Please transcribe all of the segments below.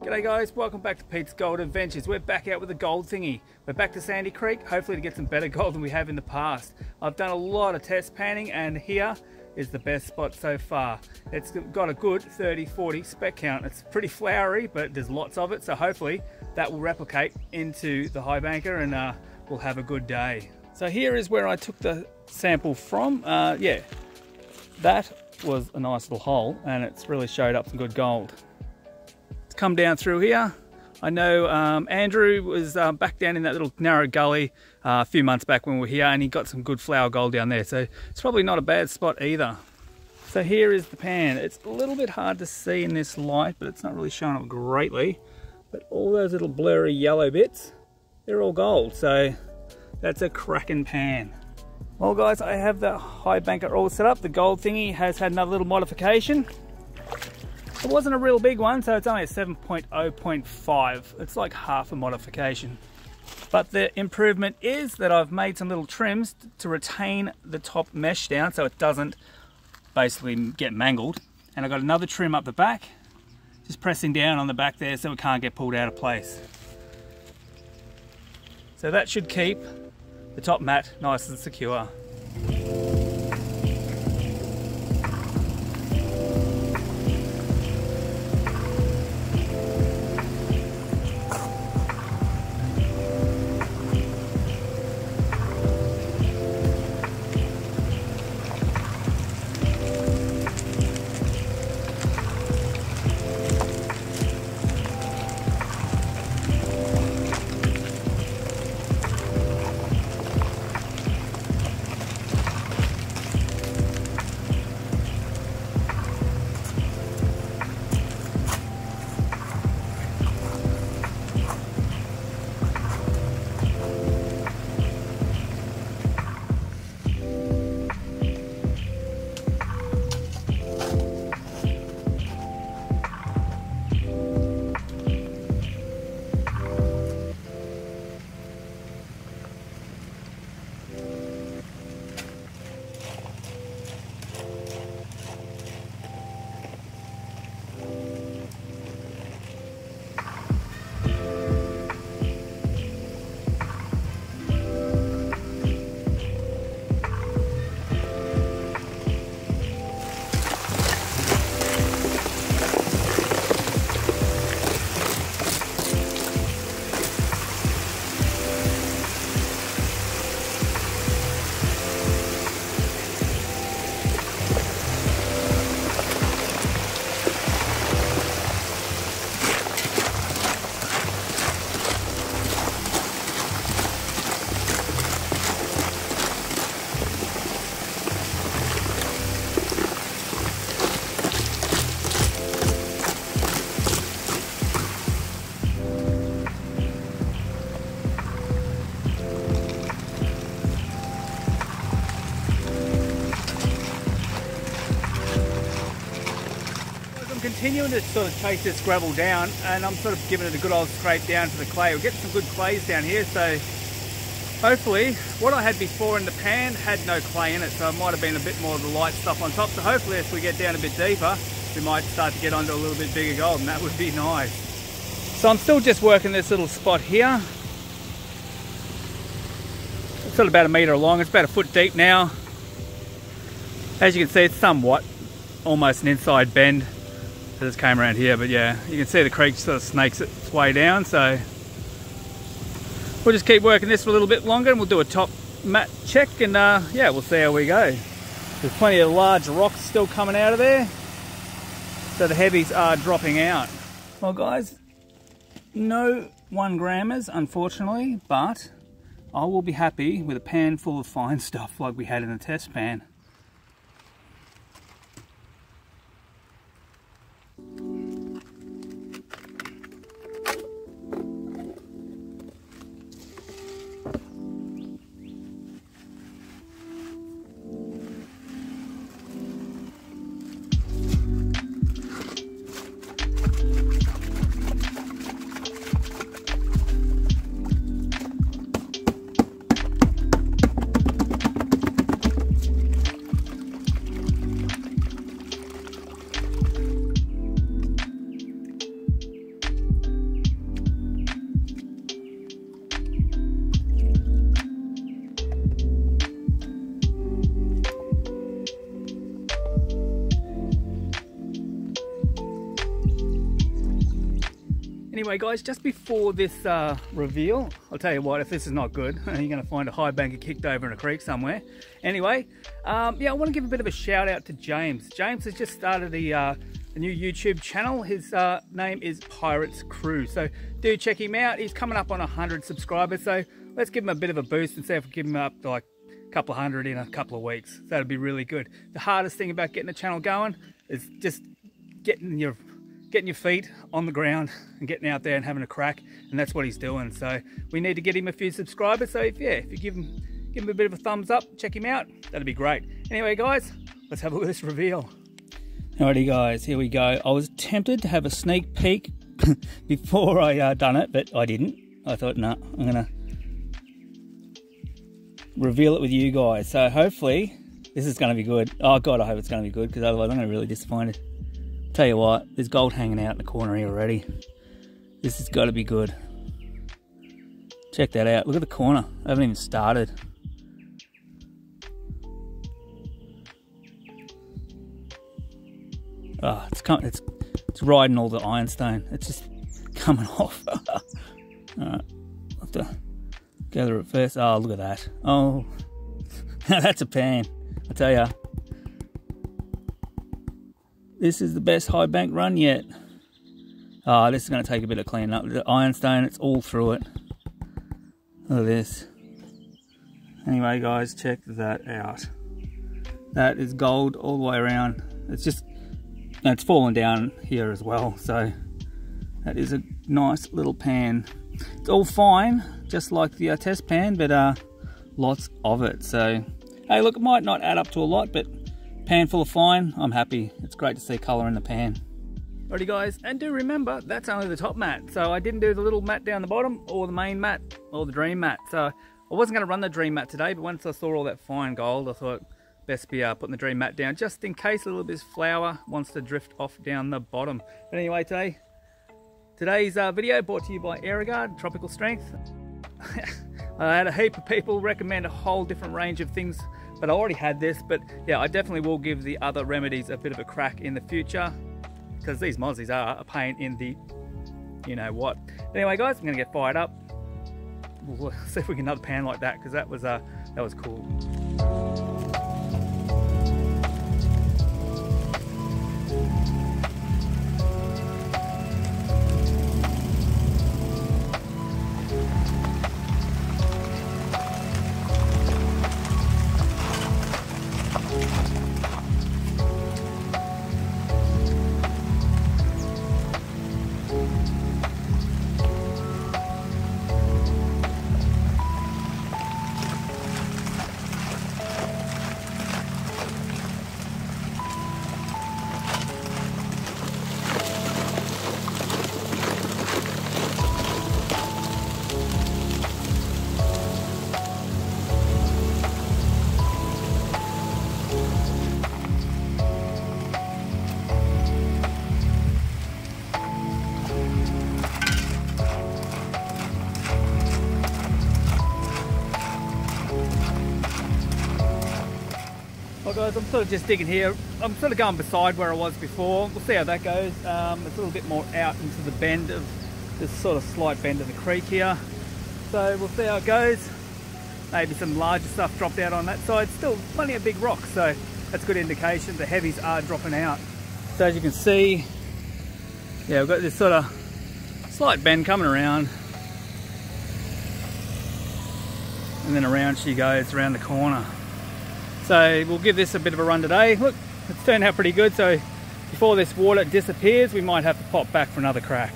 G'day guys, welcome back to Pete's Gold Adventures. We're back out with the gold thingy. We're back to Sandy Creek, hopefully to get some better gold than we have in the past. I've done a lot of test panning and here is the best spot so far. It's got a good 30-40 spec count. It's pretty flowery, but there's lots of it, so hopefully that will replicate into the high banker and we'll have a good day. So here is where I took the sample from. Yeah, that was a nice little hole and it's really showed up some good gold. Come down through here. I know Andrew was back down in that little narrow gully a few months back when we were here, and he got some good flower gold down there, so it's probably not a bad spot either. So here is the pan. It's a little bit hard to see in this light, but it's not really showing up greatly, but all those little blurry yellow bits, they're all gold, so that's a cracking pan. Well guys, I have the high banker all set up. The gold thingy has had another little modification. It wasn't a real big one, so it's only a 7.0.5. It's like half a modification. But the improvement is that I've made some little trims to retain the top mesh down so it doesn't basically get mangled. And I've got another trim up the back, just pressing down on the back there so it can't get pulled out of place. So that should keep the top mat nice and secure. Continuing to sort of chase this gravel down, and I'm sort of giving it a good old scrape down to the clay. We're getting some good clays down here, so hopefully what I had before in the pan had no clay in it, so it might have been a bit more of the light stuff on top. So hopefully if we get down a bit deeper, we might start to get onto a little bit bigger gold, and that would be nice. So I'm still just working this little spot here. It's sort of about 1 metre long. It's about 1 foot deep now. As you can see, it's somewhat almost an inside bend. I just came around here, but yeah, you can see the creek sort of snakes its way down, so we'll just keep working this for a little bit longer and we'll do a top mat check, and yeah, we'll see how we go. There's plenty of large rocks still coming out of there, so the heavies are dropping out. Well guys, no 1 grammers unfortunately, but I will be happy with a pan full of fine stuff like we had in the test pan. Anyway guys, just before this reveal, I'll tell you what, if this is not good, you're going to find a high banker kicked over in a creek somewhere. Anyway, yeah, I want to give a bit of a shout out to James. James has just started a new YouTube channel. His name is Pirates Crew, so do check him out. He's coming up on 100 subscribers, so let's give him a bit of a boost and see if we give him up to like a couple of hundred in a couple of weeks. That'd be really good. The hardest thing about getting a channel going is just getting your feet on the ground and getting out there and having a crack, and that's what he's doing. So we need to get him a few subscribers, so if you give him a bit of a thumbs up, check him out, that'd be great. Anyway guys, let's have a look at this reveal. Alrighty guys, here we go. I was tempted to have a sneak peek before I done it, but I didn't. I thought, no, I'm gonna reveal it with you guys. So hopefully this is gonna be good. Oh god, I hope it's gonna be good, because otherwise I'm gonna be really disappointed. Tell you what, there's gold hanging out in the corner here already. This has got to be good. Check that out. Look at the corner. I haven't even started. Oh, it's riding all the ironstone. It's just coming off. Alright, I'll have to gather it first. Oh, look at that. Oh, that's a pan. I tell ya. This is the best high bank run yet. Oh, this is going to take a bit of cleaning up. The ironstone, it's all through it. Look at this. Anyway, guys, check that out. That is gold all the way around. It's fallen down here as well. So that is a nice little pan. It's all fine, just like the test pan, but lots of it. So, hey, look, it might not add up to a lot, but pan full of fine, I'm happy. It's great to see colour in the pan. Alrighty guys, and do remember, that's only the top mat. So I didn't do the little mat down the bottom, or the main mat, or the dream mat. So I wasn't going to run the dream mat today, but once I saw all that fine gold, I thought best be putting the dream mat down, just in case a little bit of flour wants to drift off down the bottom. But anyway, today's video brought to you by Aerogard Tropical Strength. I had a heap of people recommend a whole different range of things, but I already had this. But yeah, I definitely will give the other remedies a bit of a crack in the future, because these mozzies are a pain in the you know what. Anyway guys, I'm gonna get fired up. We'll see if we can get another pan like that, because that was cool. Well guys, I'm sort of just digging here. I'm sort of going beside where I was before. We'll see how that goes. It's a little bit more out into the bend of this sort of slight bend of the creek here. So we'll see how it goes. Maybe some larger stuff dropped out on that side. Still plenty of big rocks, so that's a good indication the heavies are dropping out. So as you can see, yeah, we've got this sort of slight bend coming around. And then around she goes, around the corner. So we'll give this a bit of a run today. Look, it's turned out pretty good, so before this water disappears, we might have to pop back for another crack.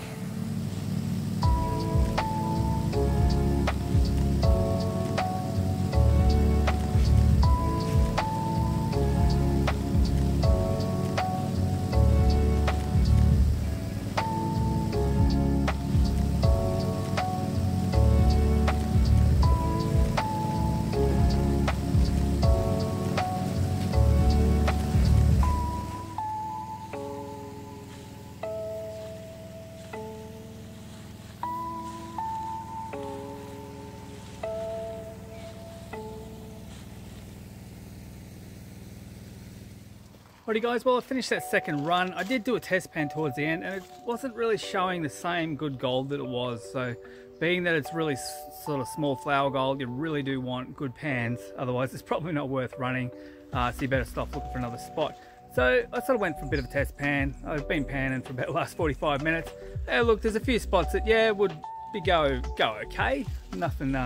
Alrighty guys, well I finished that second run. I did do a test pan towards the end and it wasn't really showing the same good gold that it was. So being that it's really sort of small flower gold, you really do want good pans. Otherwise it's probably not worth running. So you better stop looking for another spot. So I sort of went for a bit of a test pan. I've been panning for about the last 45 minutes. Look, there's a few spots that, yeah, would be go okay. Nothing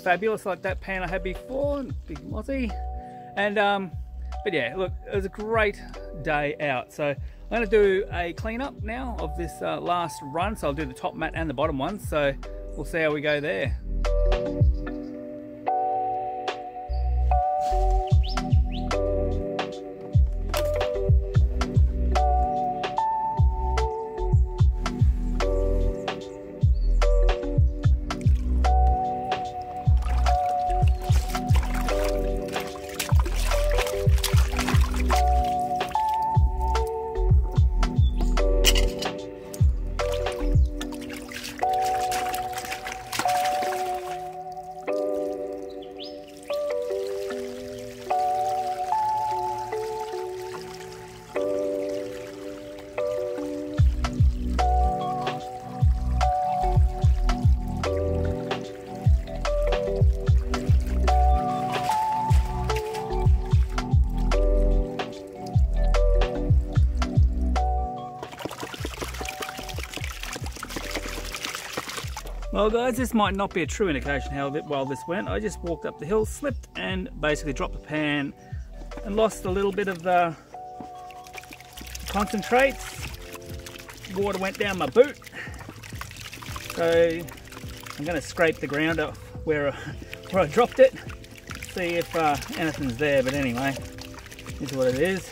fabulous like that pan I had before, big mozzie. And but yeah, look, it was a great day out. So I'm going to do a cleanup now of this last run. So I'll do the top mat and the bottom one. So we'll see how we go there. Well guys, this might not be a true indication how well this went. I just walked up the hill, slipped and basically dropped the pan and lost a little bit of the concentrates. Water went down my boot. So I'm going to scrape the ground off where I dropped it, see if anything's there, but anyway, this is what it is.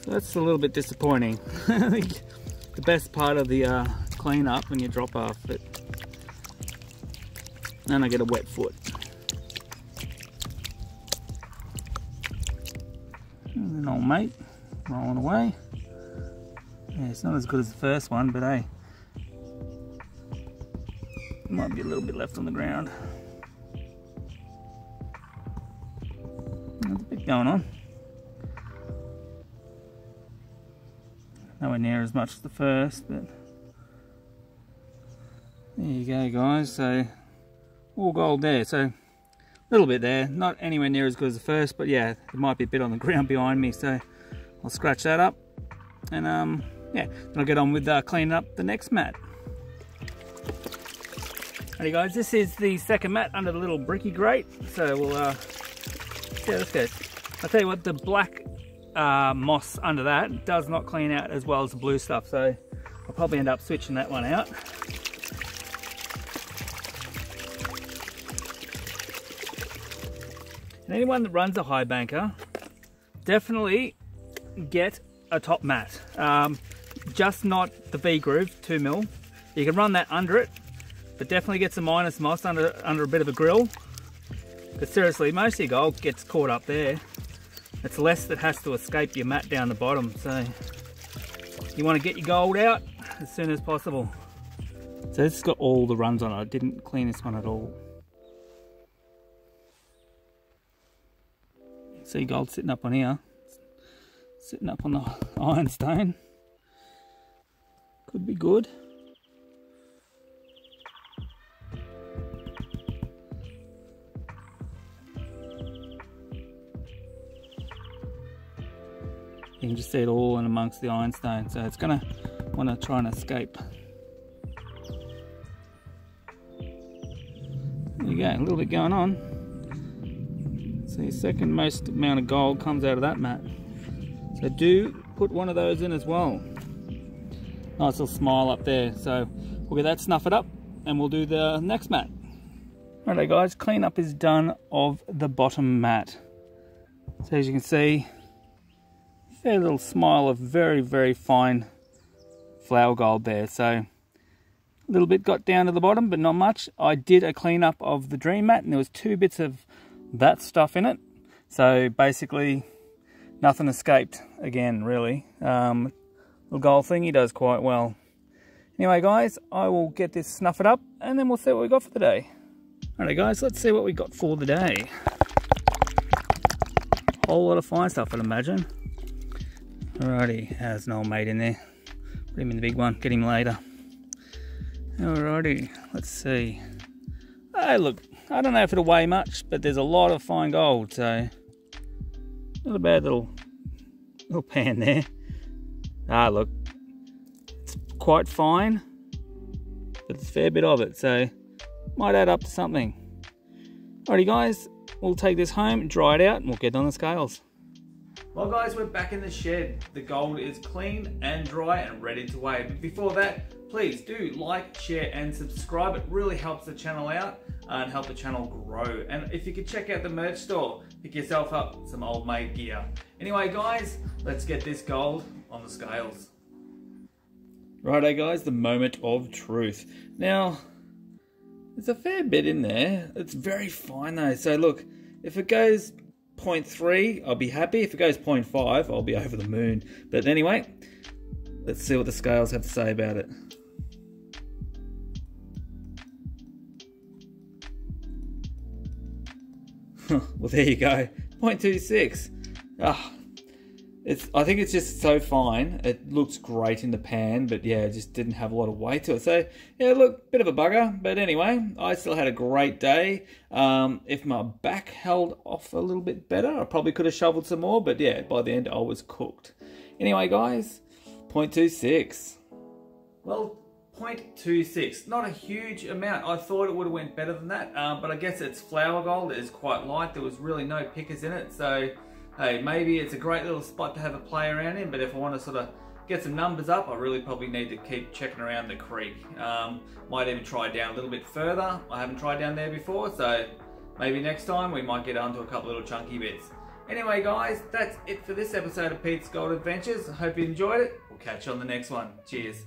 So that's a little bit disappointing. I think the best part of the clean up when you drop off it, and I get a wet foot. There's an old mate rolling away. Yeah, it's not as good as the first one, but hey, might be a little bit left on the ground. There's a bit going on. Nowhere near as much as the first, but there you go guys. So all gold there, so a little bit there, not anywhere near as good as the first, but yeah, there might be a bit on the ground behind me, so I'll scratch that up and yeah, then I'll get on with cleaning up the next mat. Alrighty guys, this is the second mat under the little bricky grate, so we'll see how this goes. I'll tell you what, the black moss under that does not clean out as well as the blue stuff, so I'll probably end up switching that one out. And anyone that runs a high banker, definitely get a top mat, just not the V groove 2mm. You can run that under it, but definitely get some minus moss under a bit of a grill, because seriously most of your gold gets caught up there. It's less that has to escape your mat down the bottom, so you want to get your gold out as soon as possible. So this has got all the runs on it. I didn't clean this one at all. See gold sitting up on here, sitting up on the ironstone. Could be good. You can just see it all in amongst the ironstone, so it's going to want to try and escape. There you go, a little bit going on. See, second most amount of gold comes out of that mat. So do put one of those in as well. Nice little smile up there. So we'll get that, snuff it up, and we'll do the next mat. Alright guys, cleanup is done of the bottom mat. So as you can see, a little smile of very, very fine flower gold there. So a little bit got down to the bottom, but not much. I did a cleanup of the dream mat and there was 2 bits of that stuff in it. So basically nothing escaped again, really. little gold thing, he does quite well. Anyway guys, I will get this snuffered up and then we'll see what we got for the day. Alright guys, let's see what we got for the day. Whole lot of fine stuff, I'd imagine. Alrighty, there's an old mate in there. Put him in the big one, get him later. Alrighty, let's see. Hey look, I don't know if it'll weigh much, but there's a lot of fine gold, so not a bad little pan there. Ah look, it's quite fine, but there's a fair bit of it, so might add up to something. Alrighty guys, we'll take this home, dry it out, and we'll get on the scales. Well guys, we're back in the shed. The gold is clean and dry and ready to weigh. But before that, please do like, share and subscribe. It really helps the channel out and help the channel grow. And if you could check out the merch store, pick yourself up some old mate gear. Anyway guys, let's get this gold on the scales. Righto guys, the moment of truth. Now, there's a fair bit in there. It's very fine though. So look, if it goes 0.3, I'll be happy. If it goes 0.5, I'll be over the moon. But anyway, let's see what the scales have to say about it. Well, there you go, 0.26. I think it's just so fine. It looks great in the pan, but yeah, it just didn't have a lot of weight to it. So yeah, look, bit of a bugger, but anyway, I still had a great day. If my back held off a little bit better, I probably could have shoveled some more, but yeah, by the end I was cooked. Anyway guys, 0.26. Well, 0.26, not a huge amount. I thought it would have went better than that, but I guess it's flour gold. It is quite light. There was really no pickers in it, so hey, maybe it's a great little spot to have a play around in, but if I want to sort of get some numbers up, I really probably need to keep checking around the creek. Might even try down a little bit further. I haven't tried down there before, so maybe next time we might get onto a couple little chunky bits. Anyway guys, that's it for this episode of Pete's Gold Adventures. I hope you enjoyed it. We'll catch you on the next one. Cheers.